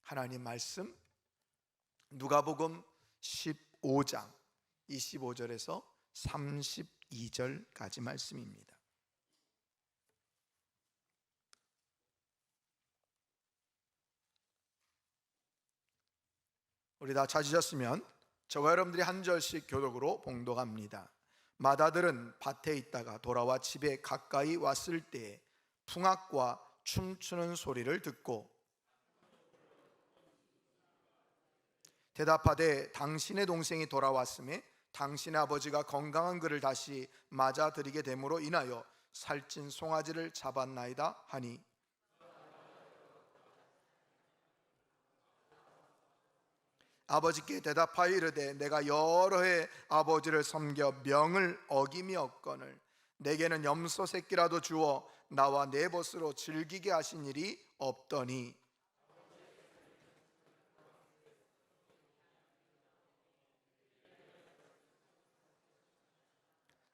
하나님 말씀 누가복음 15장 25절에서 32절까지 말씀입니다. 우리 다 찾으셨으면 저와 여러분들이 한 절씩 교독으로 봉독합니다. 마다들은 밭에 있다가 돌아와 집에 가까이 왔을 때에 풍악과 춤추는 소리를 듣고 대답하되 당신의 동생이 돌아왔음에 당신의 아버지가 건강한 그를 다시 맞아들이게 됨으로 인하여 살찐 송아지를 잡았나이다 하니, 아버지께 대답하여 이르되 내가 여러 해 아버지를 섬겨 명을 어김이 없거늘 내게는 염소 새끼라도 주어 나와 내 벗으로 즐기게 하신 일이 없더니,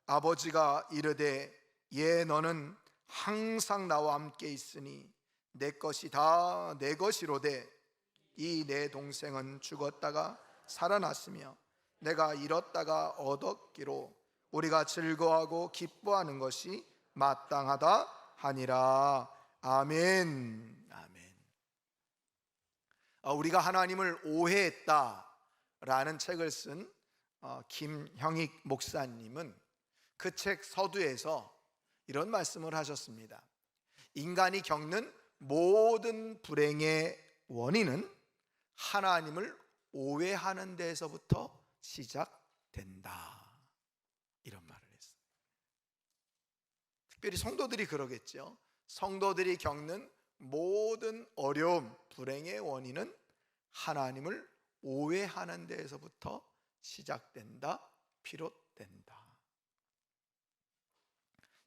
아버지가 이르되 예 너는 항상 나와 함께 있으니 내 것이 다 내 것이로되 이 내 동생은 죽었다가 살아났으며 내가 잃었다가 얻었기로 우리가 즐거워하고 기뻐하는 것이 마땅하다 하니라. 아멘. 아멘. 우리가 하나님을 오해했다라는 책을 쓴 김형익 목사님은 그 책 서두에서 이런 말씀을 하셨습니다. 인간이 겪는 모든 불행의 원인은 하나님을 오해하는 데에서부터 시작된다, 이런 말을 했어요. 특별히 성도들이 그러겠죠. 성도들이 겪는 모든 어려움, 불행의 원인은 하나님을 오해하는 데에서부터 시작된다, 비롯된다.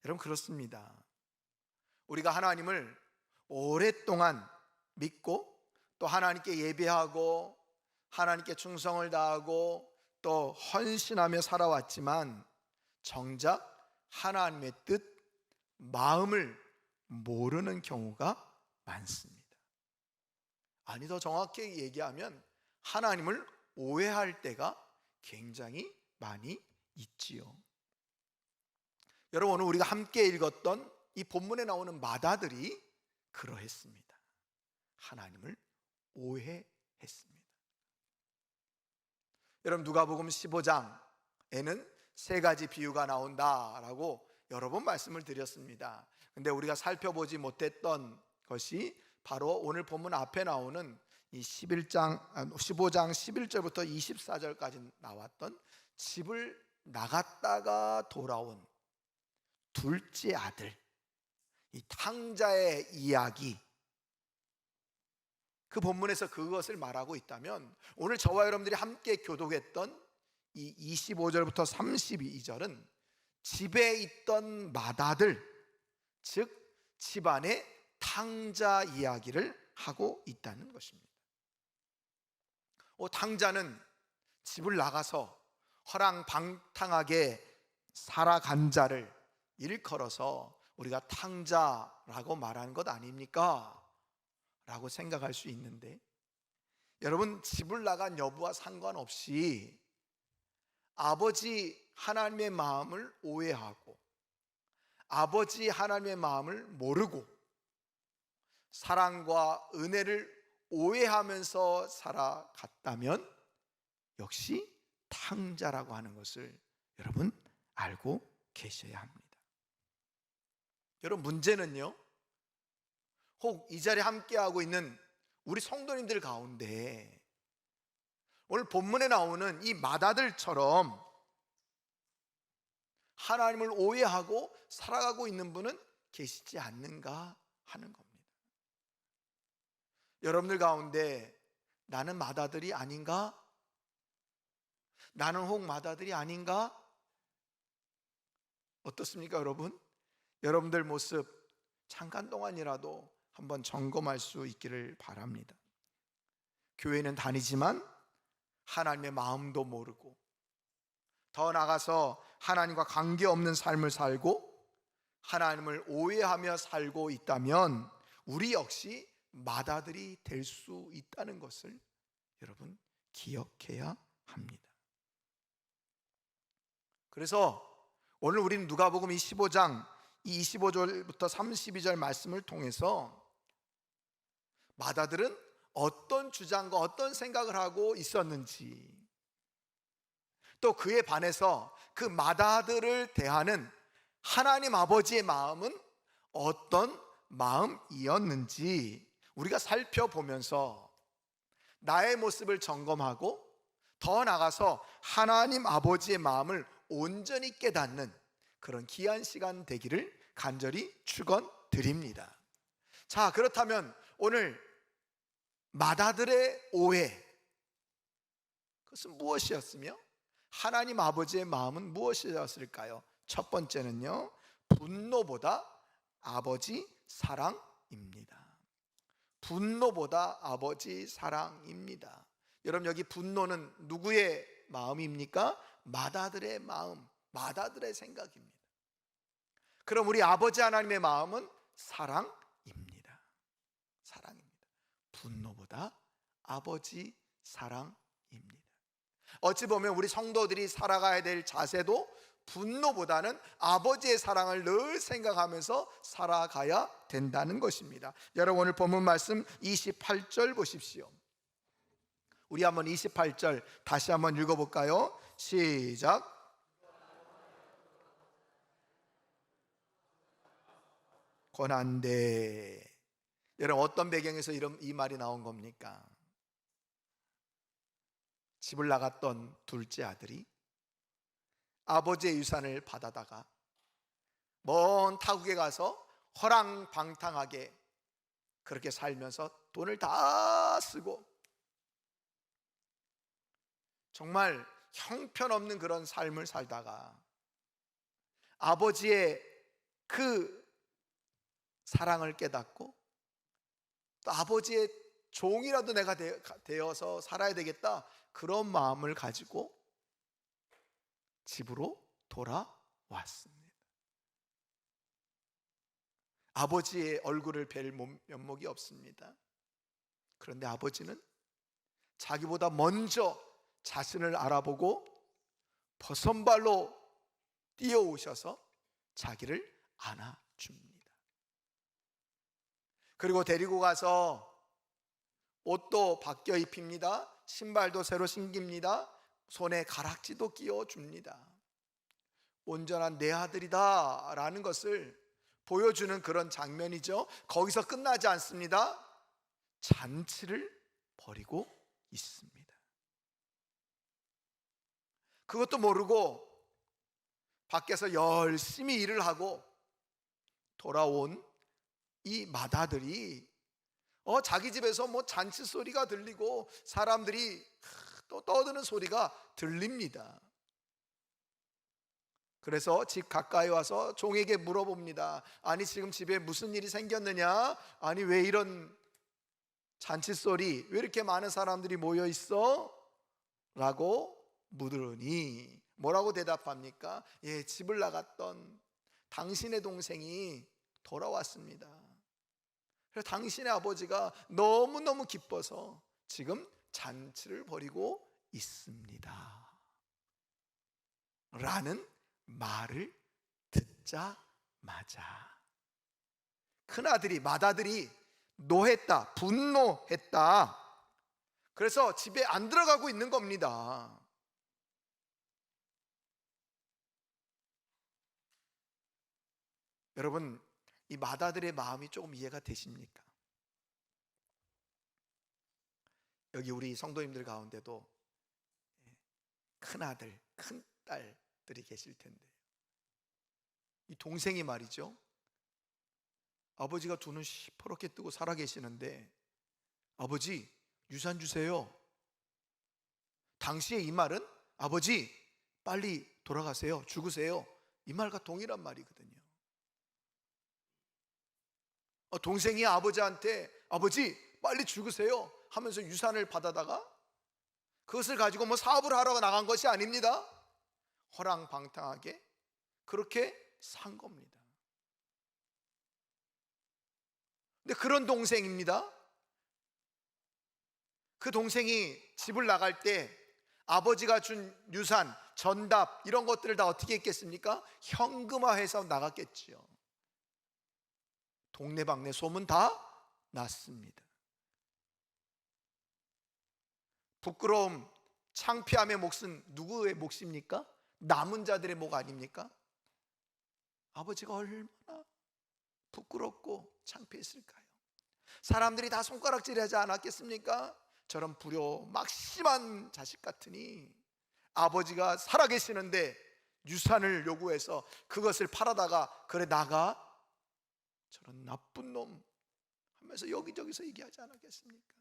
여러분, 그렇습니다. 우리가 하나님을 오랫동안 믿고 또 하나님께 예배하고 하나님께 충성을 다하고 또 헌신하며 살아왔지만 정작 하나님의 뜻, 마음을 모르는 경우가 많습니다. 아니, 더 정확히 얘기하면 하나님을 오해할 때가 굉장히 많이 있지요. 여러분, 오늘 우리가 함께 읽었던 이 본문에 나오는 마다들이 그러했습니다. 하나님을 오해했습니다. 여러분, 누가복음 15장에는 세 가지 비유가 나온다라고 여러 번 말씀을 드렸습니다. 근데 우리가 살펴보지 못했던 것이 바로 오늘 본문 앞에 나오는 이 15장 11절부터 24절까지 나왔던 집을 나갔다가 돌아온 둘째 아들, 이 탕자의 이야기, 그 본문에서 그것을 말하고 있다면 오늘 저와 여러분들이 함께 교독했던 이 25절부터 32절은 집에 있던 마다들, 즉 집안의 탕자 이야기를 하고 있다는 것입니다. 탕자는 집을 나가서 허랑방탕하게 살아간 자를 일컬어서 우리가 탕자라고 말하는 것 아닙니까? 라고 생각할 수 있는데, 여러분, 집을 나간 여부와 상관없이 아버지 하나님의 마음을 오해하고 아버지 하나님의 마음을 모르고 사랑과 은혜를 오해하면서 살아갔다면 역시 탕자라고 하는 것을 여러분 알고 계셔야 합니다. 여러분, 문제는요, 혹 이 자리에 함께하고 있는 우리 성도님들 가운데 오늘 본문에 나오는 이 마다들처럼 하나님을 오해하고 살아가고 있는 분은 계시지 않는가 하는 겁니다. 여러분들 가운데 나는 마다들이 아닌가? 나는 혹 마다들이 아닌가? 어떻습니까, 여러분? 여러분들 모습 잠깐 동안이라도 한번 점검할 수 있기를 바랍니다. 교회는 다니지만 하나님의 마음도 모르고, 더 나아가서 하나님과 관계없는 삶을 살고 하나님을 오해하며 살고 있다면 우리 역시 맏아들이 될 수 있다는 것을 여러분 기억해야 합니다. 그래서 오늘 우리는 누가복음 15장 이 25절부터 32절 말씀을 통해서 맏아들은 어떤 주장과 어떤 생각을 하고 있었는지, 또 그에 반해서 그 맏아들을 대하는 하나님 아버지의 마음은 어떤 마음이었는지 우리가 살펴보면서 나의 모습을 점검하고 더 나아가서 하나님 아버지의 마음을 온전히 깨닫는 그런 귀한 시간 되기를 간절히 축원드립니다. 자, 그렇다면 오늘 맏아들의 오해, 그것은 무엇이었으며 하나님 아버지의 마음은 무엇이었을까요? 첫 번째는요, 분노보다 아버지 사랑입니다. 분노보다 아버지 사랑입니다. 여러분, 여기 분노는 누구의 마음입니까? 맏아들의 마음, 맏아들의 생각입니다. 그럼 우리 아버지 하나님의 마음은 사랑입니다. 사랑입니다. 분노보다 아버지 사랑입니다. 어찌 보면 우리 성도들이 살아가야 될 자세도 분노보다는 아버지의 사랑을 늘 생각하면서 살아가야 된다는 것입니다. 여러분, 오늘 본문 말씀 28절 보십시오. 우리 한번 28절 다시 한번 읽어볼까요? 시작. 권한대. 여러분, 어떤 배경에서 이 말이 나온 겁니까? 집을 나갔던 둘째 아들이 아버지의 유산을 받아다가 먼 타국에 가서 허랑방탕하게 그렇게 살면서 돈을 다 쓰고 정말 형편없는 그런 삶을 살다가 아버지의 그 사랑을 깨닫고 또 아버지의 종이라도 내가 되어서 살아야 되겠다, 그런 마음을 가지고 집으로 돌아왔습니다. 아버지의 얼굴을 뵐 면목이 없습니다. 그런데 아버지는 자기보다 먼저 자신을 알아보고 버선발로 뛰어오셔서 자기를 안아줍니다. 그리고 데리고 가서 옷도 바뀌어 입힙니다. 신발도 새로 신깁니다. 손에 가락지도 끼워줍니다. 온전한 내 아들이다 라는 것을 보여주는 그런 장면이죠. 거기서 끝나지 않습니다. 잔치를 벌이고 있습니다. 그것도 모르고 밖에서 열심히 일을 하고 돌아온 이 맏아들이 자기 집에서 뭐 잔치 소리가 들리고 사람들이 또 떠드는 소리가 들립니다. 그래서 집 가까이 와서 종에게 물어봅니다. 아니, 지금 집에 무슨 일이 생겼느냐? 아니, 왜 이런 잔치 소리, 왜 이렇게 많은 사람들이 모여 있어? 라고 물으니 뭐라고 대답합니까? 예, 집을 나갔던 당신의 동생이 돌아왔습니다. 그래서 당신의 아버지가 너무너무 기뻐서 지금 잔치를 벌이고 있습니다 라는 말을 듣자마자 큰아들이, 맏아들이 노했다, 분노했다. 그래서 집에 안 들어가고 있는 겁니다. 여러분, 이 맏아들의 마음이 조금 이해가 되십니까? 여기 우리 성도님들 가운데도 큰아들, 큰딸들이 계실 텐데 이 동생이 말이죠, 아버지가 두 눈 시퍼렇게 뜨고 살아 계시는데 아버지 유산 주세요. 당시에 이 말은 아버지 빨리 돌아가세요, 죽으세요, 이 말과 동일한 말이거든요. 동생이 아버지한테 아버지 빨리 죽으세요 하면서 유산을 받아다가 그것을 가지고 뭐 사업을 하러 나간 것이 아닙니다. 허랑방탕하게 그렇게 산 겁니다. 근데 그런 동생입니다. 그 동생이 집을 나갈 때 아버지가 준 유산, 전답 이런 것들을 다 어떻게 했겠습니까? 현금화해서 나갔겠지요. 동네방네 소문 다 났습니다. 부끄러움, 창피함의 몫은 누구의 몫입니까? 남은 자들의 몫 아닙니까? 아버지가 얼마나 부끄럽고 창피했을까요? 사람들이 다 손가락질하지 않았겠습니까? 저런 불효막심한 자식 같으니 아버지가 살아계시는데 유산을 요구해서 그것을 팔아다가 그래 나가, 저런 나쁜 놈 하면서 여기저기서 얘기하지 않았겠습니까?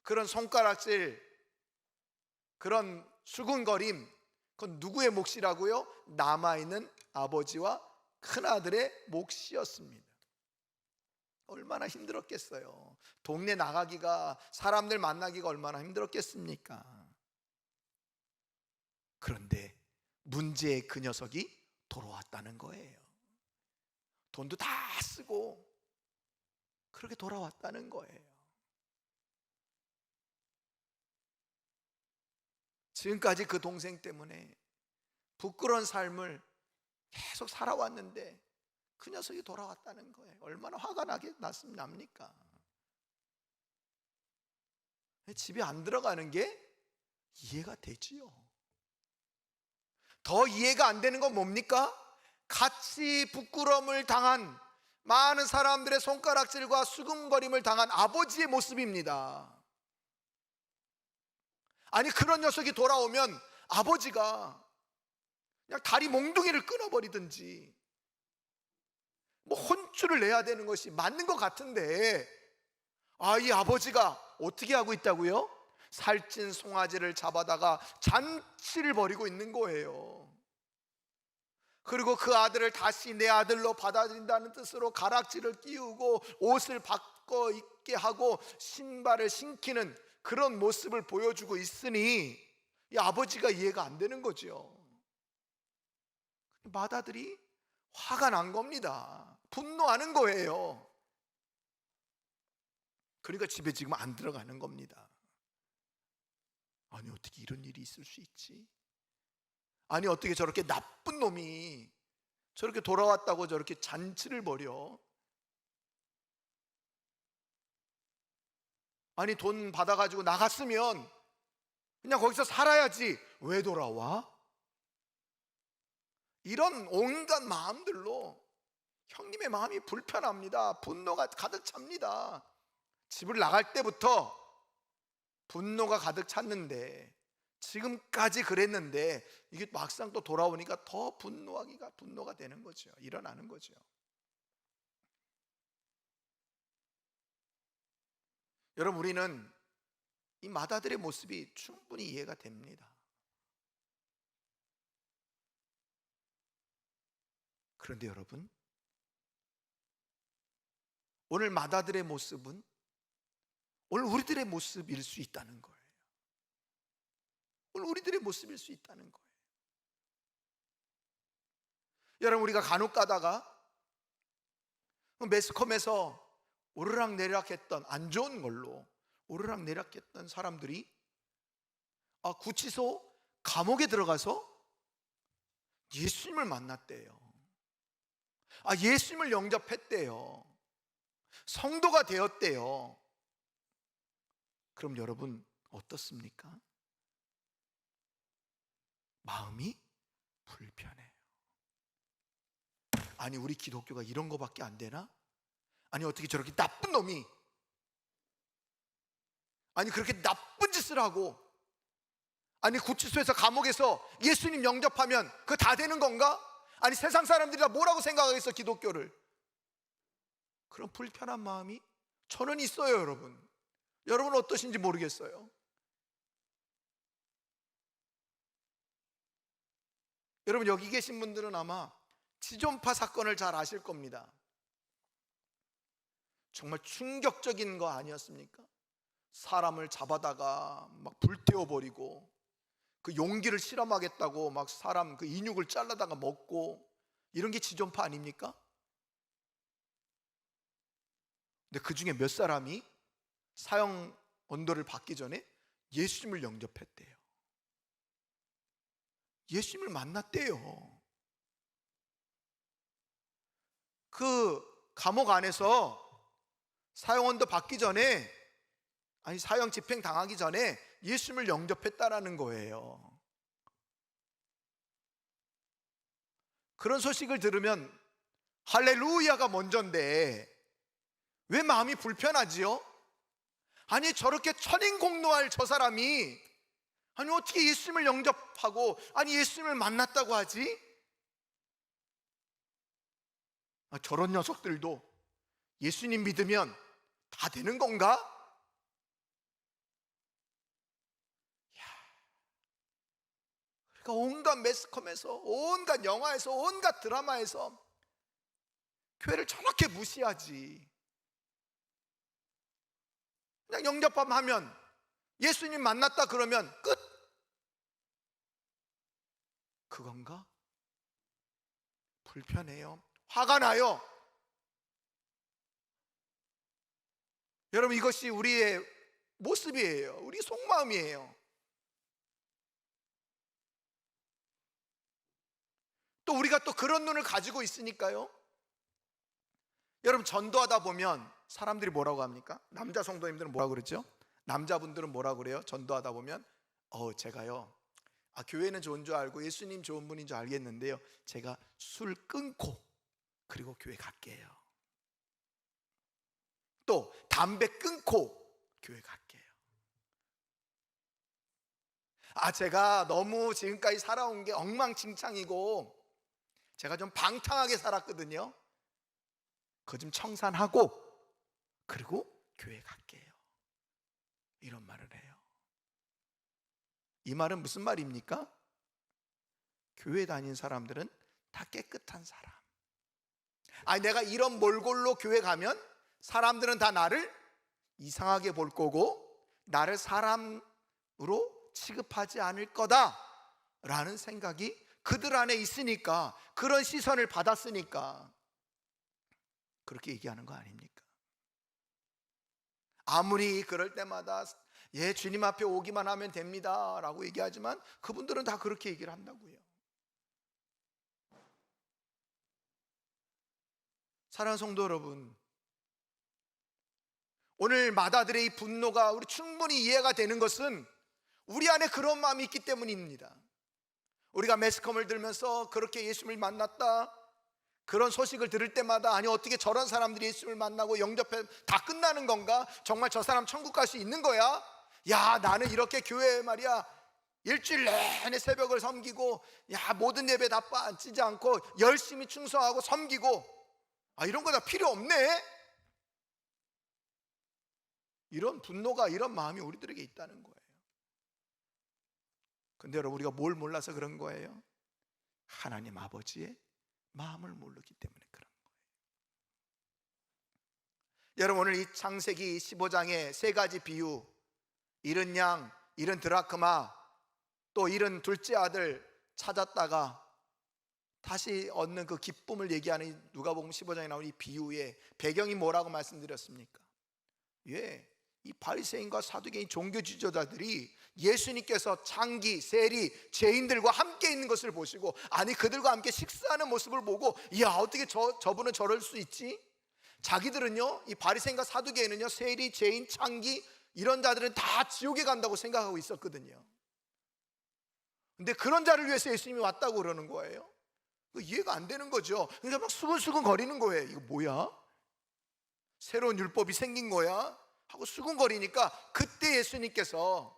그런 손가락질, 그런 수군거림, 그건 누구의 몫이라고요? 남아있는 아버지와 큰아들의 몫이었습니다. 얼마나 힘들었겠어요. 동네 나가기가, 사람들 만나기가 얼마나 힘들었겠습니까? 그런데 문제의 그 녀석이 돌아왔다는 거예요. 돈도 다 쓰고 그렇게 돌아왔다는 거예요. 지금까지 그 동생 때문에 부끄러운 삶을 계속 살아왔는데 그 녀석이 돌아왔다는 거예요. 얼마나 화가 납니까? 집에 안 들어가는 게 이해가 되지요. 더 이해가 안 되는 건 뭡니까? 같이 부끄러움을 당한, 많은 사람들의 손가락질과 수금거림을 당한 아버지의 모습입니다. 아니, 그런 녀석이 돌아오면 아버지가 그냥 다리 몽둥이를 끊어버리든지 뭐 혼쭐을 내야 되는 것이 맞는 것 같은데, 이 아버지가 어떻게 하고 있다고요? 살찐 송아지를 잡아다가 잔치를 벌이고 있는 거예요. 그리고 그 아들을 다시 내 아들로 받아들인다는 뜻으로 가락지를 끼우고 옷을 바꿔 입게 하고 신발을 신기는 그런 모습을 보여주고 있으니 이 아버지가 이해가 안 되는 거죠. 맏아들이 화가 난 겁니다. 분노하는 거예요. 그러니까 집에 지금 안 들어가는 겁니다. 아니, 어떻게 이런 일이 있을 수 있지? 아니, 어떻게 저렇게 나쁜 놈이 저렇게 돌아왔다고 저렇게 잔치를 벌여? 아니, 돈 받아가지고 나갔으면 그냥 거기서 살아야지 왜 돌아와? 이런 온갖 마음들로 형님의 마음이 불편합니다. 분노가 가득 찹니다. 집을 나갈 때부터 분노가 가득 찼는데, 지금까지 그랬는데 이게 막상 또 돌아오니까 더 분노가 되는 거죠. 일어나는 거죠. 여러분, 우리는 이 맏아들의 모습이 충분히 이해가 됩니다. 그런데 여러분, 오늘 맏아들의 모습은 오늘 우리들의 모습일 수 있다는 거예요. 오늘 우리들의 모습일 수 있다는 거예요. 여러분, 우리가 간혹 가다가 매스컴에서 오르락내리락했던, 안 좋은 걸로 오르락내리락했던 사람들이 구치소 감옥에 들어가서 예수님을 만났대요. 예수님을 영접했대요. 성도가 되었대요. 그럼 여러분 어떻습니까? 마음이 불편해요. 아니, 우리 기독교가 이런 거밖에 안 되나? 아니, 어떻게 저렇게 나쁜 놈이, 아니 그렇게 나쁜 짓을 하고, 아니 구치소에서 감옥에서 예수님 영접하면 그거 다 되는 건가? 아니, 세상 사람들이 다 뭐라고 생각하겠어, 기독교를. 그런 불편한 마음이 저는 있어요. 여러분 어떠신지 모르겠어요. 여러분, 여기 계신 분들은 아마 지존파 사건을 잘 아실 겁니다. 정말 충격적인 거 아니었습니까? 사람을 잡아다가 막 불태워버리고, 그 용기를 실험하겠다고 막 사람 그 인육을 잘라다가 먹고, 이런 게 지존파 아닙니까? 근데 그 중에 몇 사람이 사형 언도를 받기 전에 예수님을 영접했대요. 예수님을 만났대요. 그 감옥 안에서 사형언도 받기 전에, 아니 사형 집행 당하기 전에 예수님을 영접했다라는 거예요. 그런 소식을 들으면 할렐루야가 먼저인데 왜 마음이 불편하지요? 아니 저렇게 천인공노할 저 사람이 아니 어떻게 예수님을 영접하고 아니 예수님을 만났다고 하지? 저런 녀석들도 예수님 믿으면 다 되는 건가? 그러니까 온갖 매스컴에서, 온갖 영화에서, 온갖 드라마에서 교회를 저렇게 무시하지. 그냥 영접함 하면 예수님 만났다 그러면 끝. 그건가? 불편해요. 화가 나요. 여러분 이것이 우리의 모습이에요. 우리 속마음이에요. 또 우리가 또 그런 눈을 가지고 있으니까요. 여러분 전도하다 보면 사람들이 뭐라고 합니까? 남자 성도님들은 뭐라고 그러죠? 남자분들은 뭐라고 그래요? 전도하다 보면 제가요 교회는 좋은 줄 알고 예수님 좋은 분인 줄 알겠는데요, 제가 술 끊고 그리고 교회 갈게요. 또 담배 끊고 교회 갈게요. 제가 너무 지금까지 살아온 게 엉망진창이고 제가 좀 방탕하게 살았거든요. 그거 좀 청산하고 그리고 교회 갈게요. 이런 말을 해요. 이 말은 무슨 말입니까? 교회 다닌 사람들은 다 깨끗한 사람. 내가 이런 몰골로 교회 가면 사람들은 다 나를 이상하게 볼 거고 나를 사람으로 취급하지 않을 거다 라는 생각이 그들 안에 있으니까, 그런 시선을 받았으니까 그렇게 얘기하는 거 아닙니까? 아무리 그럴 때마다 주님 앞에 오기만 하면 됩니다 라고 얘기하지만 그분들은 다 그렇게 얘기를 한다고요. 사랑하는 성도 여러분, 오늘 마다들의 이 분노가 우리 충분히 이해가 되는 것은 우리 안에 그런 마음이 있기 때문입니다. 우리가 매스컴을 들면서 그렇게 예수님을 만났다, 그런 소식을 들을 때마다 아니 어떻게 저런 사람들이 예수님을 만나고 영접해 다 끝나는 건가? 정말 저 사람 천국 갈 수 있는 거야? 야, 나는 이렇게 교회에 말이야 일주일 내내 새벽을 섬기고 모든 예배 다 빠지지 않고 열심히 충성하고 섬기고 이런 거 다 필요 없네? 이런 분노가, 이런 마음이 우리들에게 있다는 거예요. 근데 여러분 우리가 뭘 몰라서 그런 거예요? 하나님 아버지의 마음을 모르기 때문에 그런 거예요. 여러분 오늘 이 창세기 15장의 세 가지 비유, 잃은 양, 잃은 드라크마, 또 잃은 둘째 아들 찾았다가 다시 얻는 그 기쁨을 얘기하는 누가복음 15장에 나온 이 비유의 배경이 뭐라고 말씀드렸습니까? 이 바리새인과 사두개인 종교 지도자들이 예수님께서 창기, 세리, 죄인들과 함께 있는 것을 보시고 아니 그들과 함께 식사하는 모습을 보고 어떻게 저분은 저럴 수 있지? 자기들은요, 이 바리새인과 사두개인은요, 세리, 죄인, 창기 이런 자들은 다 지옥에 간다고 생각하고 있었거든요. 근데 그런 자를 위해서 예수님이 왔다고 그러는 거예요. 이해가 안 되는 거죠. 그러니까 막 수근수근 거리는 거예요. 이거 뭐야? 새로운 율법이 생긴 거야? 하고 수근거리니까 그때 예수님께서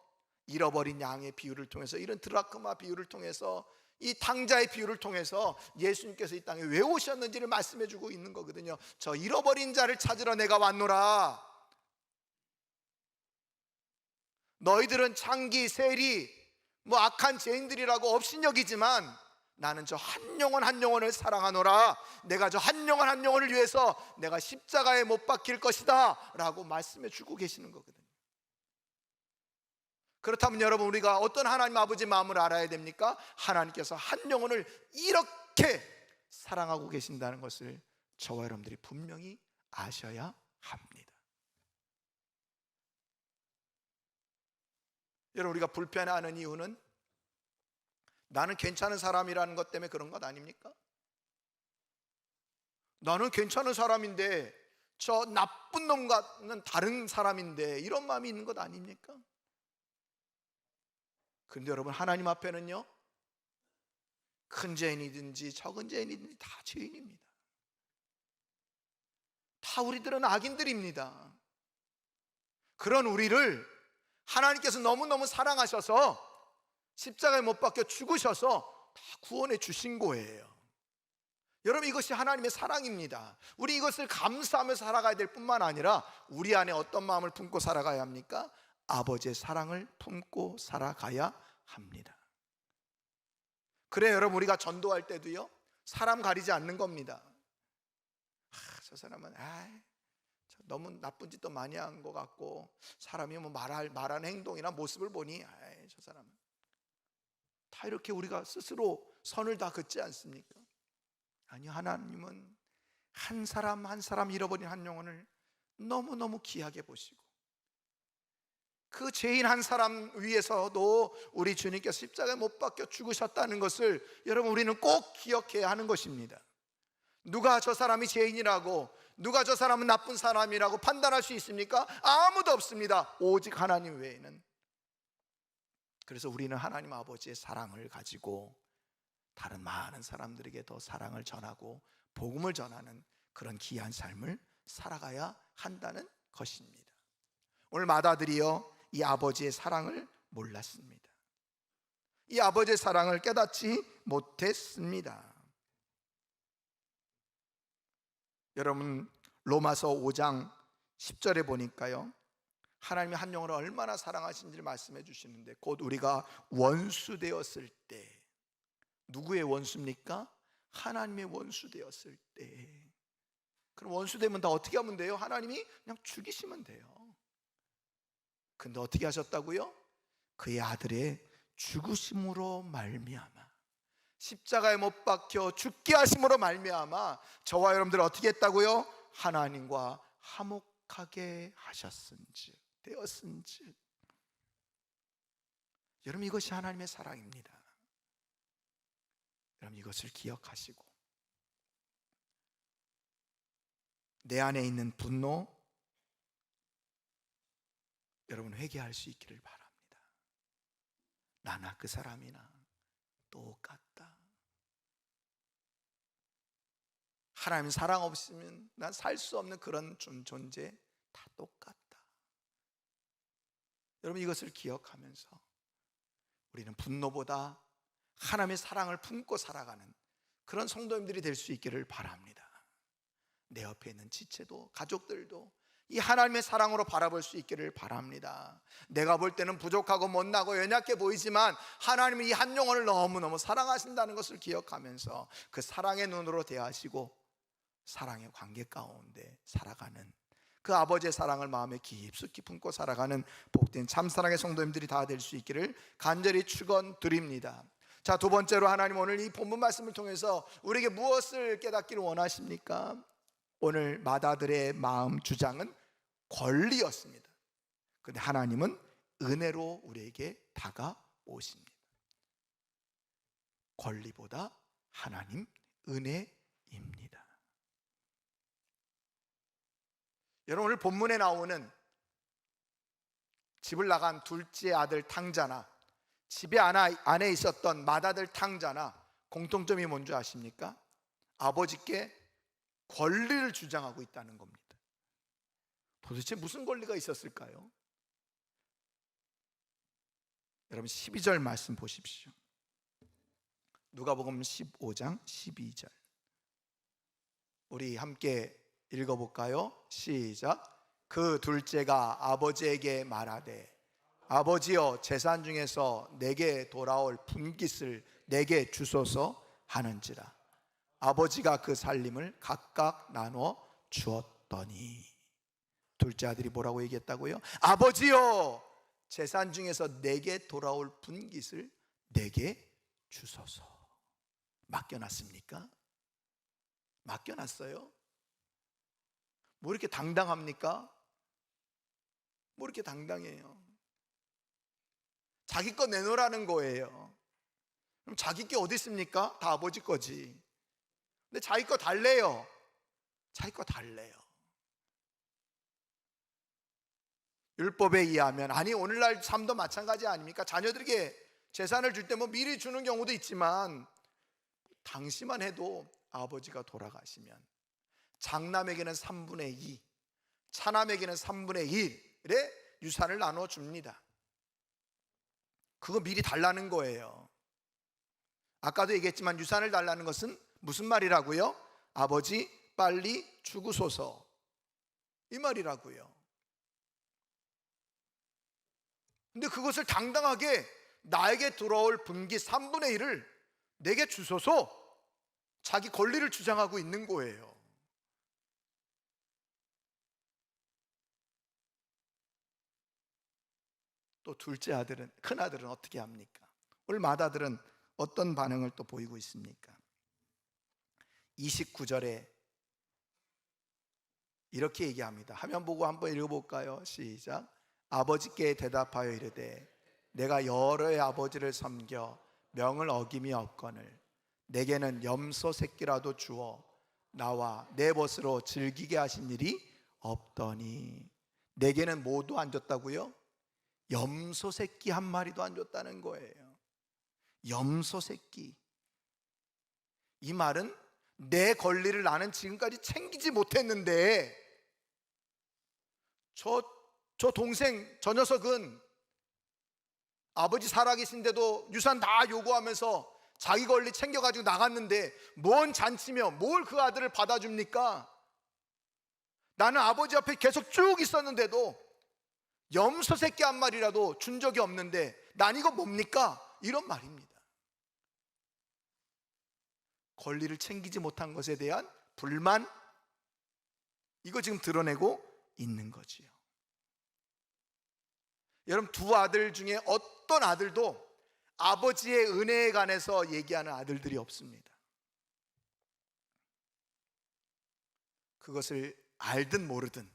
잃어버린 양의 비유를 통해서, 이런 드라크마 비유를 통해서, 이 탕자의 비유를 통해서 예수님께서 이 땅에 왜 오셨는지를 말씀해 주고 있는 거거든요. 저 잃어버린 자를 찾으러 내가 왔노라. 너희들은 창기, 세리, 악한 죄인들이라고 업신여기지만 나는 저 한 영혼 한 영혼을 사랑하노라. 내가 저 한 영혼 한 영혼을 위해서 내가 십자가에 못 박힐 것이다 라고 말씀해 주고 계시는 거거든요. 그렇다면 여러분 우리가 어떤 하나님 아버지 마음을 알아야 됩니까? 하나님께서 한 영혼을 이렇게 사랑하고 계신다는 것을 저와 여러분들이 분명히 아셔야 합니다. 여러분, 우리가 불편해하는 이유는 나는 괜찮은 사람이라는 것 때문에 그런 것 아닙니까? 나는 괜찮은 사람인데 저 나쁜 놈과는 다른 사람인데, 이런 마음이 있는 것 아닙니까? 그런데 여러분, 하나님 앞에는요, 큰 죄인이든지 적은 죄인이든지 다 죄인입니다. 다 우리들은 악인들입니다. 그런 우리를 하나님께서 너무너무 사랑하셔서 십자가에 못 박혀 죽으셔서 다 구원해 주신 거예요. 여러분, 이것이 하나님의 사랑입니다. 우리 이것을 감사하며 살아가야 될 뿐만 아니라 우리 안에 어떤 마음을 품고 살아가야 합니까? 아버지의 사랑을 품고 살아가야 합니다. 그래, 여러분, 우리가 전도할 때도요, 사람 가리지 않는 겁니다. 저 사람은 너무 나쁜 짓도 많이 한 것 같고, 사람이 뭐 말하는 행동이나 모습을 보니 저 사람은, 다 이렇게 우리가 스스로 선을 다 긋지 않습니까? 아니요, 하나님은 한 사람 한 사람 잃어버린 한 영혼을 너무너무 귀하게 보시고, 그 죄인 한 사람 위해서도 우리 주님께서 십자가에 못 박혀 죽으셨다는 것을 여러분, 우리는 꼭 기억해야 하는 것입니다. 누가 저 사람이 죄인이라고, 누가 저 사람은 나쁜 사람이라고 판단할 수 있습니까? 아무도 없습니다. 오직 하나님 외에는. 그래서 우리는 하나님 아버지의 사랑을 가지고 다른 많은 사람들에게 더 사랑을 전하고 복음을 전하는 그런 귀한 삶을 살아가야 한다는 것입니다. 오늘 마다들이요, 이 아버지의 사랑을 몰랐습니다. 이 아버지의 사랑을 깨닫지 못했습니다. 여러분, 로마서 5장 10절에 보니까요, 하나님이 한 영혼을 얼마나 사랑하신지를 말씀해 주시는데, 곧 우리가 원수 되었을 때, 누구의 원수입니까? 하나님의 원수 되었을 때. 그럼 원수 되면 다 어떻게 하면 돼요? 하나님이 그냥 죽이시면 돼요. 근데 어떻게 하셨다고요? 그의 아들의 죽으심으로 말미암아, 십자가에 못 박혀 죽게 하심으로 말미암아 저와 여러분들 어떻게 했다고요? 하나님과 화목하게 하셨은즉, 되었은즉. 여러분, 이것이 하나님의 사랑입니다. 여러분, 이것을 기억하시고 내 안에 있는 분노, 여러분, 회개할 수 있기를 바랍니다. 나나 그 사람이나 똑같다. 하나님 사랑 없으면 난 살 수 없는 그런 존재, 다 똑같다. 여러분, 이것을 기억하면서 우리는 분노보다 하나님의 사랑을 품고 살아가는 그런 성도님들이 될 수 있기를 바랍니다. 내 옆에 있는 지체도, 가족들도 이 하나님의 사랑으로 바라볼 수 있기를 바랍니다. 내가 볼 때는 부족하고 못나고 연약해 보이지만 하나님은 이 한 영혼을 너무너무 사랑하신다는 것을 기억하면서 그 사랑의 눈으로 대하시고 사랑의 관계 가운데 살아가는, 그 아버지의 사랑을 마음에 깊숙이 품고 살아가는 복된 참사랑의 성도님들이 다 될 수 있기를 간절히 축원드립니다. 자, 두 번째로, 하나님 오늘 이 본문 말씀을 통해서 우리에게 무엇을 깨닫기를 원하십니까? 오늘 마다들의 마음 주장은 권리였습니다. 그런데 하나님은 은혜로 우리에게 다가오십니다. 권리보다 하나님 은혜입니다. 여러분, 오늘 본문에 나오는 집을 나간 둘째 아들 탕자나 집에 안에 있었던 맏아들 탕자나 공통점이 뭔지 아십니까? 아버지께 권리를 주장하고 있다는 겁니다. 도대체 무슨 권리가 있었을까요? 여러분, 12절 말씀 보십시오. 누가복음 15장 12절, 우리 함께 읽어볼까요? 시작. 그 둘째가 아버지에게 말하되, 아버지여, 재산 중에서 내게 돌아올 분깃을 내게 주소서 하는지라. 아버지가 그 살림을 각각 나눠 주었더니. 둘째 아들이 뭐라고 얘기했다고요? 아버지여, 재산 중에서 내게 돌아올 분깃을 내게 주소서. 맡겨놨습니까? 맡겨놨어요? 뭐 이렇게 당당합니까? 뭐 이렇게 당당해요? 자기 거 내놓으라는 거예요. 그럼 자기 게 어디 있습니까? 다 아버지 거지. 근데 자기 거 달래요. 자기 거 달래요. 율법에 의하면, 아니 오늘날 삶도 마찬가지 아닙니까? 자녀들에게 재산을 줄 때 뭐 미리 주는 경우도 있지만, 당시만 해도 아버지가 돌아가시면 장남에게는 3분의 2, 차남에게는 3분의 1의 유산을 나눠 줍니다. 그거 미리 달라는 거예요. 아까도 얘기했지만 유산을 달라는 것은 무슨 말이라고요? 아버지 빨리 죽으소서, 이 말이라고요. 근데 그것을 당당하게 나에게 들어올 분기 3분의 1을 내게 주소서, 자기 권리를 주장하고 있는 거예요. 또 둘째 아들은, 큰 아들은 어떻게 합니까? 오늘 맏아들은 어떤 반응을 또 보이고 있습니까? 29절에 이렇게 얘기합니다. 화면 보고 한번 읽어볼까요? 시작. 아버지께 대답하여 이르되 내가 여러의 아버지를 섬겨 명을 어김이 없거늘 내게는 염소 새끼라도 주어 나와 내 벗으로 즐기게 하신 일이 없더니. 내게는 뭐도 안 줬다고요? 염소 새끼 한 마리도 안 줬다는 거예요. 염소 새끼. 이 말은 내 권리를 나는 지금까지 챙기지 못했는데 저 동생, 저 녀석은 아버지 살아계신데도 유산 다 요구하면서 자기 권리 챙겨가지고 나갔는데 뭔 잔치며 뭘 그 아들을 받아줍니까? 나는 아버지 앞에 계속 쭉 있었는데도 염소 새끼 한 마리라도 준 적이 없는데 난 이거 뭡니까? 이런 말입니다. 권리를 챙기지 못한 것에 대한 불만, 이거 지금 드러내고 있는 거지요. 여러분, 두 아들 중에 어떤 아들도 아버지의 은혜에 관해서 얘기하는 아들들이 없습니다. 그것을 알든 모르든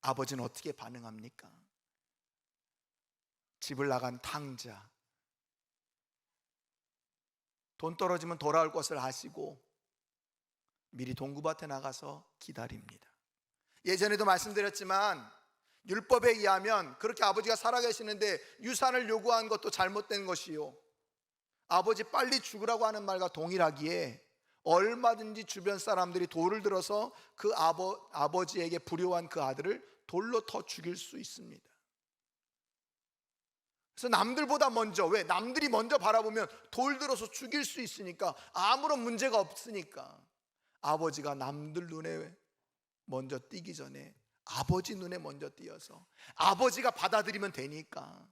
아버지는 어떻게 반응합니까? 집을 나간 탕자, 돈 떨어지면 돌아올 것을 아시고 미리 동구밭에 나가서 기다립니다. 예전에도 말씀드렸지만 율법에 의하면 그렇게 아버지가 살아계시는데 유산을 요구한 것도 잘못된 것이요, 아버지 빨리 죽으라고 하는 말과 동일하기에 얼마든지 주변 사람들이 돌을 들어서 그 아버지에게 불효한 그 아들을 돌로 터 죽일 수 있습니다. 그래서 남들보다 먼저, 왜? 남들이 먼저 바라보면 돌 들어서 죽일 수 있으니까, 아무런 문제가 없으니까 아버지가 남들 눈에 먼저 띄기 전에 아버지 눈에 먼저 띄어서 아버지가 받아들이면 되니까,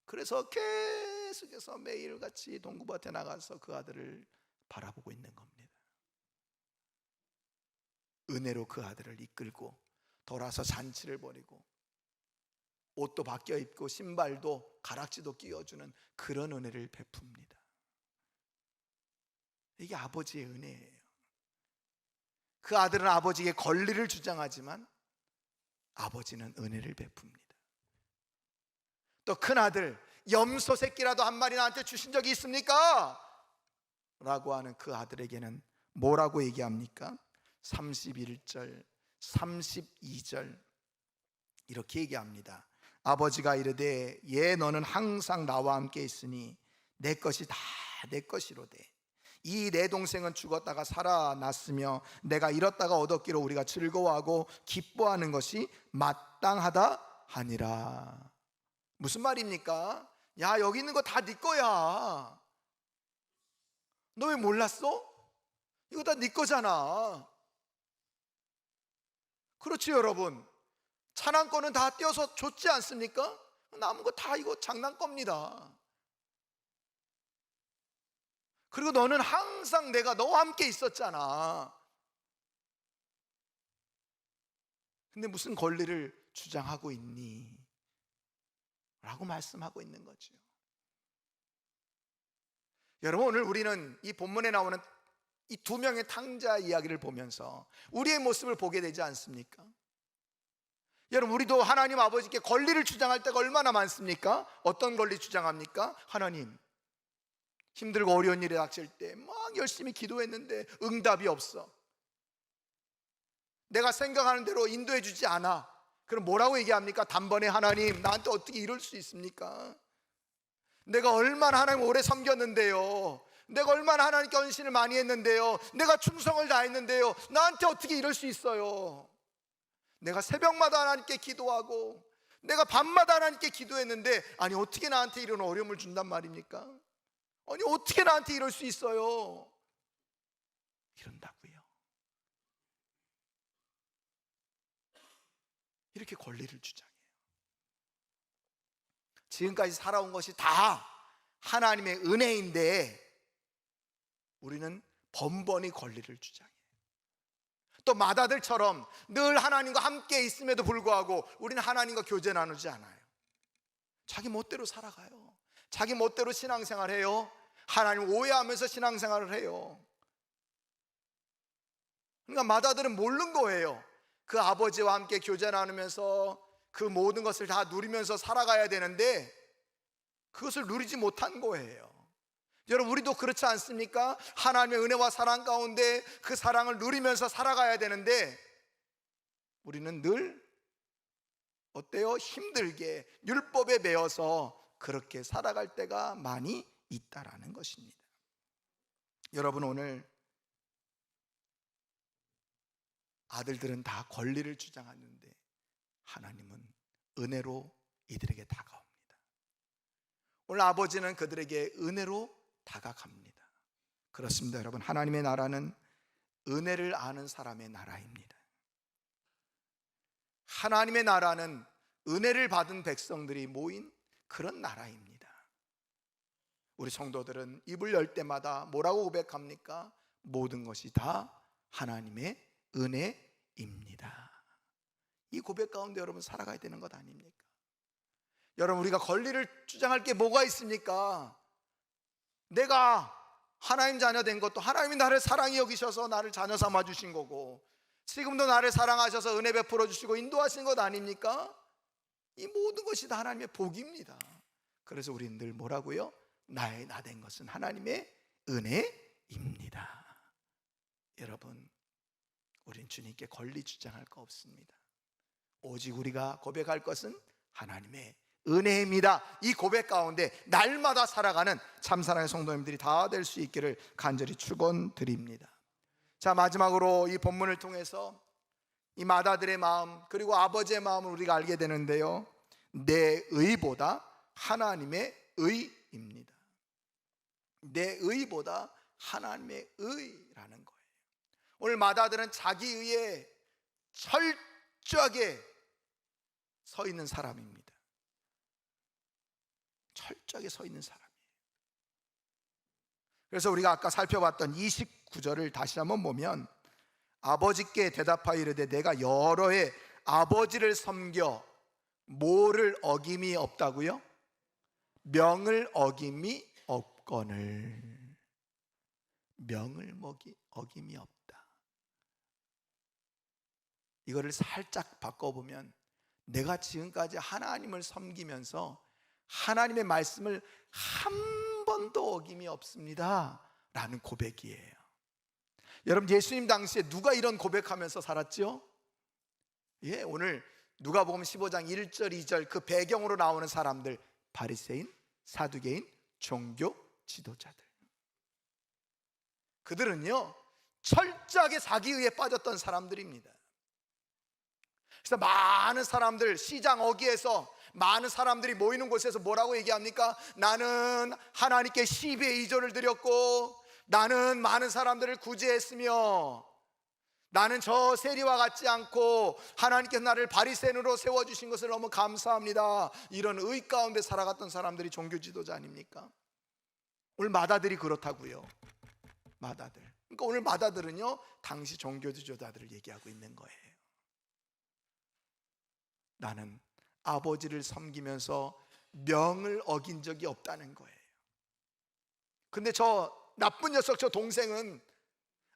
그래서 계속해서 매일같이 동구밭에 나가서 그 아들을 바라보고 있는 겁니다. 은혜로 그 아들을 이끌고 돌아서 잔치를 벌이고 옷도 바뀌어 입고 신발도 가락지도 끼워주는 그런 은혜를 베풉니다. 이게 아버지의 은혜예요. 그 아들은 아버지에게 권리를 주장하지만 아버지는 은혜를 베풉니다. 또 큰 아들, 염소 새끼라도 한 마리 나한테 주신 적이 있습니까? 라고 하는 그 아들에게는 뭐라고 얘기합니까? 31절, 32절 이렇게 얘기합니다. 아버지가 이르되 예 너는 항상 나와 함께 있으니 내 것이 다 내 것이로되 이 내 동생은 죽었다가 살아났으며 내가 잃었다가 얻었기로 우리가 즐거워하고 기뻐하는 것이 마땅하다 하니라. 무슨 말입니까? 야, 여기 있는 거 다 네 거야. 너 왜 몰랐어? 이거 다 네 거잖아. 그렇지 여러분, 차남 거는 다 떼어서 줬지 않습니까? 남은 거 다 이거 장난 겁니다. 그리고 너는 항상 내가 너와 함께 있었잖아. 근데 무슨 권리를 주장하고 있니? 라고 말씀하고 있는 거죠. 여러분, 오늘 우리는 이 본문에 나오는 이 두 명의 탕자 이야기를 보면서 우리의 모습을 보게 되지 않습니까? 여러분, 우리도 하나님 아버지께 권리를 주장할 때가 얼마나 많습니까? 어떤 권리 주장합니까? 하나님, 힘들고 어려운 일에 닥칠 때 막 열심히 기도했는데 응답이 없어. 내가 생각하는 대로 인도해 주지 않아. 그럼 뭐라고 얘기합니까? 단번에 하나님, 나한테 어떻게 이럴 수 있습니까? 내가 얼마나 하나님 오래 섬겼는데요, 내가 얼마나 하나님께 헌신을 많이 했는데요, 내가 충성을 다했는데요, 나한테 어떻게 이럴 수 있어요? 내가 새벽마다 하나님께 기도하고 내가 밤마다 하나님께 기도했는데, 아니 어떻게 나한테 이런 어려움을 준단 말입니까? 아니 어떻게 나한테 이럴 수 있어요? 이런다고요. 이렇게 권리를 주장해요. 지금까지 살아온 것이 다 하나님의 은혜인데 우리는 번번이 권리를 주장해요. 또 마다들처럼 늘 하나님과 함께 있음에도 불구하고 우리는 하나님과 교제 나누지 않아요. 자기 멋대로 살아가요. 자기 멋대로 신앙생활해요. 하나님 오해하면서 신앙생활을 해요. 그러니까 마다들은 모르는 거예요. 그 아버지와 함께 교제 나누면서 그 모든 것을 다 누리면서 살아가야 되는데 그것을 누리지 못한 거예요. 여러분, 우리도 그렇지 않습니까? 하나님의 은혜와 사랑 가운데 그 사랑을 누리면서 살아가야 되는데 우리는 늘 어때요? 힘들게 율법에 매여서 그렇게 살아갈 때가 많이 있다라는 것입니다. 여러분, 오늘 아들들은 다 권리를 주장하는데 하나님은 은혜로 이들에게 다가옵니다. 오늘 아버지는 그들에게 은혜로 다가갑니다. 그렇습니다, 여러분. 하나님의 나라는 은혜를 아는 사람의 나라입니다. 하나님의 나라는 은혜를 받은 백성들이 모인 그런 나라입니다. 우리 성도들은 입을 열 때마다 뭐라고 고백합니까? 모든 것이 다 하나님의 은혜입니다. 이 고백 가운데 여러분 살아가야 되는 것 아닙니까? 여러분, 우리가 권리를 주장할 게 뭐가 있습니까? 내가 하나님 자녀 된 것도 하나님이 나를 사랑히 여기셔서 나를 자녀 삼아 주신 거고, 지금도 나를 사랑하셔서 은혜 베풀어 주시고 인도하신 것 아닙니까? 이 모든 것이 다 하나님의 복입니다. 그래서 우리는 늘 뭐라고요? 나의 나 된 것은 하나님의 은혜입니다. 여러분, 우린 주님께 권리 주장할 거 없습니다. 오직 우리가 고백할 것은 하나님의 은혜입니다. 이 고백 가운데 날마다 살아가는 참사랑의 성도님들이 다 될 수 있기를 간절히 축원드립니다. 자, 마지막으로 이 본문을 통해서 이 마다들의 마음 그리고 아버지의 마음을 우리가 알게 되는데요, 내 의보다 하나님의 의입니다. 내 의보다 하나님의 의라는 거예요. 오늘 마다들은 자기 의에 철저하게 서 있는 사람입니다. 철저하게 서 있는 사람이에요. 그래서 우리가 아까 살펴봤던 29절을 다시 한번 보면, 아버지께 대답하여 이르되 내가 여러 해 아버지를 섬겨 뭐를 어김이 없다고요? 명을 어김이 없거늘. 명을 어김이 없다. 이거를 살짝 바꿔보면, 내가 지금까지 하나님을 섬기면서 하나님의 말씀을 한 번도 어김이 없습니다 라는 고백이에요. 여러분, 예수님 당시에 누가 이런 고백하면서 살았죠? 예, 오늘 누가복음 15장 1절 2절 그 배경으로 나오는 사람들, 바리새인, 사두개인, 종교 지도자들, 그들은요 철저하게 자기의에 빠졌던 사람들입니다. 그래서 많은 사람들, 시장 어귀에서 많은 사람들이 모이는 곳에서 뭐라고 얘기합니까? 나는 하나님께 10의 2조를 드렸고, 나는 많은 사람들을 구제했으며, 나는 저 세리와 같지 않고 하나님께서 나를 바리새인으로 세워주신 것을 너무 감사합니다. 이런 의 가운데 살아갔던 사람들이 종교 지도자 아닙니까? 오늘 마다들이 그렇다고요. 마다들. 그러니까 오늘 마다들은요 당시 종교 지도자들을 얘기하고 있는 거예요. 나는 아버지를 섬기면서 명을 어긴 적이 없다는 거예요. 근데 저 나쁜 녀석, 저 동생은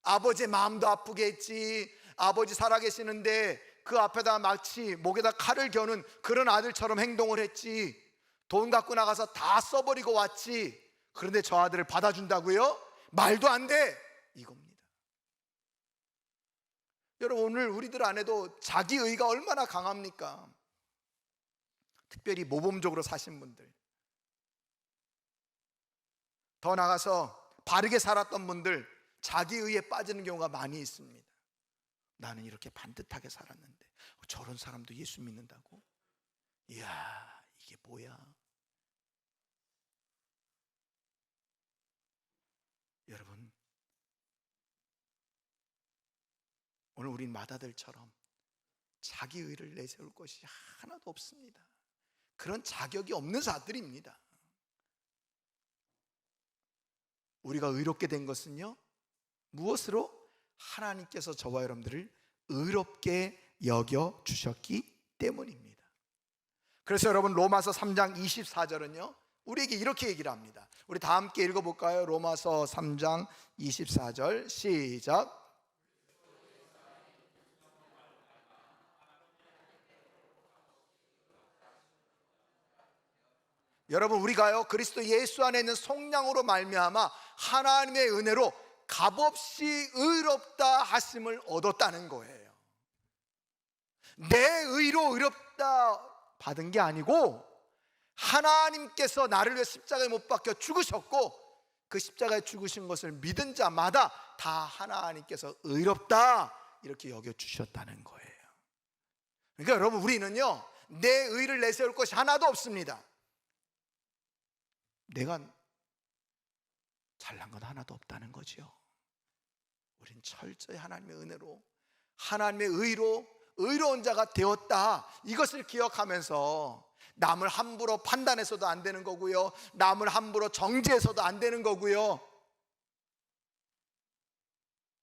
아버지의 마음도 아프게 했지, 아버지 살아계시는데 그 앞에다 마치 목에다 칼을 겨눈 그런 아들처럼 행동을 했지. 돈 갖고 나가서 다 써버리고 왔지. 그런데 저 아들을 받아준다고요? 말도 안 돼, 이겁니다. 여러분, 오늘 우리들 안에도 자기의가 얼마나 강합니까? 특별히 모범적으로 사신 분들, 더 나아가서 바르게 살았던 분들, 자기의에 빠지는 경우가 많이 있습니다. 나는 이렇게 반듯하게 살았는데 저런 사람도 예수 믿는다고? 이야, 이게 뭐야? 여러분, 오늘 우린 마다들처럼 자기의를 내세울 것이 하나도 없습니다. 그런 자격이 없는 자들입니다. 우리가 의롭게 된 것은요, 무엇으로? 하나님께서 저와 여러분들을 의롭게 여겨 주셨기 때문입니다. 그래서 여러분, 로마서 3장 24절은요 우리에게 이렇게 얘기를 합니다. 우리 다 함께 읽어볼까요? 로마서 3장 24절 시작. 여러분, 우리가요 그리스도 예수 안에 있는 속량으로 말미암아 하나님의 은혜로 값없이 의롭다 하심을 얻었다는 거예요. 내 의로 의롭다 받은 게 아니고 하나님께서 나를 위해 십자가에 못 박혀 죽으셨고, 그 십자가에 죽으신 것을 믿은 자마다 다 하나님께서 의롭다 이렇게 여겨주셨다는 거예요. 그러니까 여러분, 우리는요 내 의를 내세울 것이 하나도 없습니다. 내가 잘난 건 하나도 없다는 거죠. 우린 철저히 하나님의 은혜로, 하나님의 의로 의로운 자가 되었다, 이것을 기억하면서 남을 함부로 판단해서도 안 되는 거고요, 남을 함부로 정죄해서도 안 되는 거고요,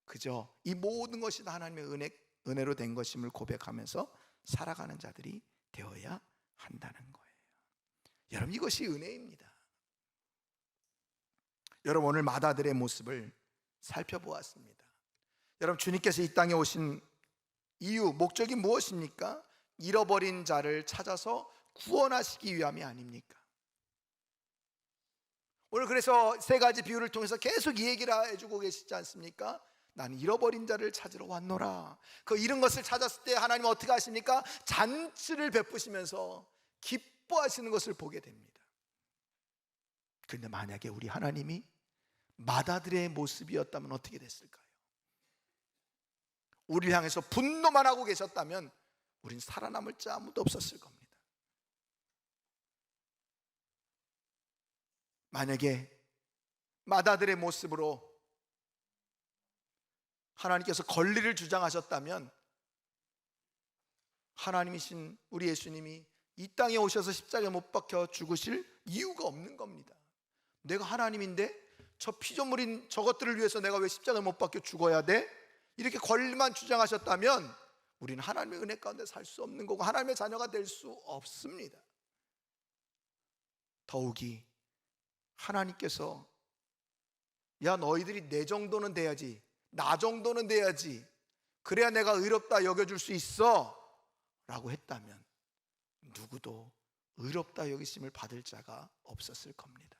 그저 이 모든 것이 다 하나님의 은혜로 된 것임을 고백하면서 살아가는 자들이 되어야 한다는 거예요. 여러분, 이것이 은혜입니다. 여러분, 오늘 마다들의 모습을 살펴보았습니다. 여러분, 주님께서 이 땅에 오신 이유, 목적이 무엇입니까? 잃어버린 자를 찾아서 구원하시기 위함이 아닙니까? 오늘 그래서 세 가지 비유를 통해서 계속 이 얘기를 해주고 계시지 않습니까? 나는 잃어버린 자를 찾으러 왔노라. 그 잃은 것을 찾았을 때 하나님은 어떻게 하십니까? 잔치를 베푸시면서 기뻐하시는 것을 보게 됩니다. 그런데 만약에 우리 하나님이 마다들의 모습이었다면 어떻게 됐을까요? 우리를 향해서 분노만 하고 계셨다면 우린 살아남을 자 아무도 없었을 겁니다. 만약에 마다들의 모습으로 하나님께서 권리를 주장하셨다면 하나님이신 우리 예수님이 이 땅에 오셔서 십자가에 못 박혀 죽으실 이유가 없는 겁니다. 내가 하나님인데 저 피조물인 저것들을 위해서 내가 왜 십자가에 못 박혀 죽어야 돼? 이렇게 권리만 주장하셨다면 우리는 하나님의 은혜 가운데 살 수 없는 거고 하나님의 자녀가 될 수 없습니다. 더욱이 하나님께서 야, 너희들이 내 정도는 돼야지, 나 정도는 돼야지, 그래야 내가 의롭다 여겨줄 수 있어 라고 했다면 누구도 의롭다 여기심을 받을 자가 없었을 겁니다.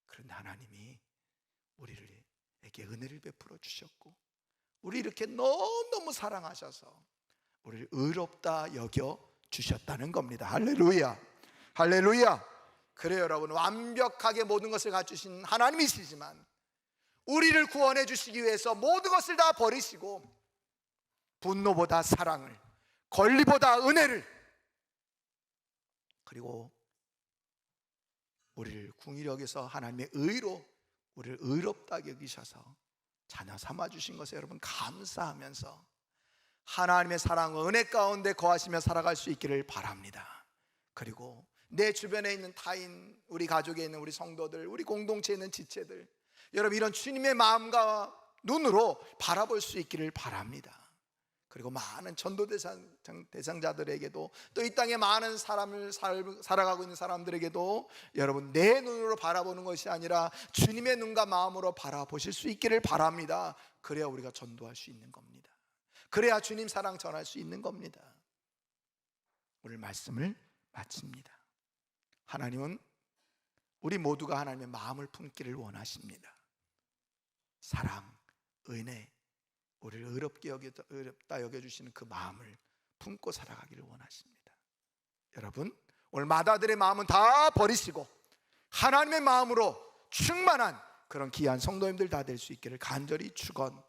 그런데 하나님이 우리에게 은혜를 베풀어 주셨고 우리 이렇게 너무너무 사랑하셔서 우리를 의롭다 여겨 주셨다는 겁니다. 할렐루야, 할렐루야. 그래요 여러분, 완벽하게 모든 것을 갖추신 하나님이시지만 우리를 구원해 주시기 위해서 모든 것을 다 버리시고 분노보다 사랑을, 권리보다 은혜를, 그리고 우리를 궁일히 여기서 하나님의 의로 우리를 의롭다 여기셔서 자녀 삼아주신 것에 여러분 감사하면서 하나님의 사랑과 은혜 가운데 거하시며 살아갈 수 있기를 바랍니다. 그리고 내 주변에 있는 타인, 우리 가족에 있는 우리 성도들, 우리 공동체에 있는 지체들, 여러분 이런 주님의 마음과 눈으로 바라볼 수 있기를 바랍니다. 그리고 많은 전도 대상자들에게도 또 이 땅에 많은 사람을 살아가고 있는 사람들에게도 여러분 내 눈으로 바라보는 것이 아니라 주님의 눈과 마음으로 바라보실 수 있기를 바랍니다. 그래야 우리가 전도할 수 있는 겁니다. 그래야 주님 사랑 전할 수 있는 겁니다. 오늘 말씀을 마칩니다. 하나님은 우리 모두가 하나님의 마음을 품기를 원하십니다. 사랑, 은혜, 우리를 의롭다 여겨주시는 그 마음을 품고 살아가기를 원하십니다. 여러분, 오늘 마다들의 마음은 다 버리시고 하나님의 마음으로 충만한 그런 귀한 성도님들 다 될 수 있기를 간절히 축원합니다.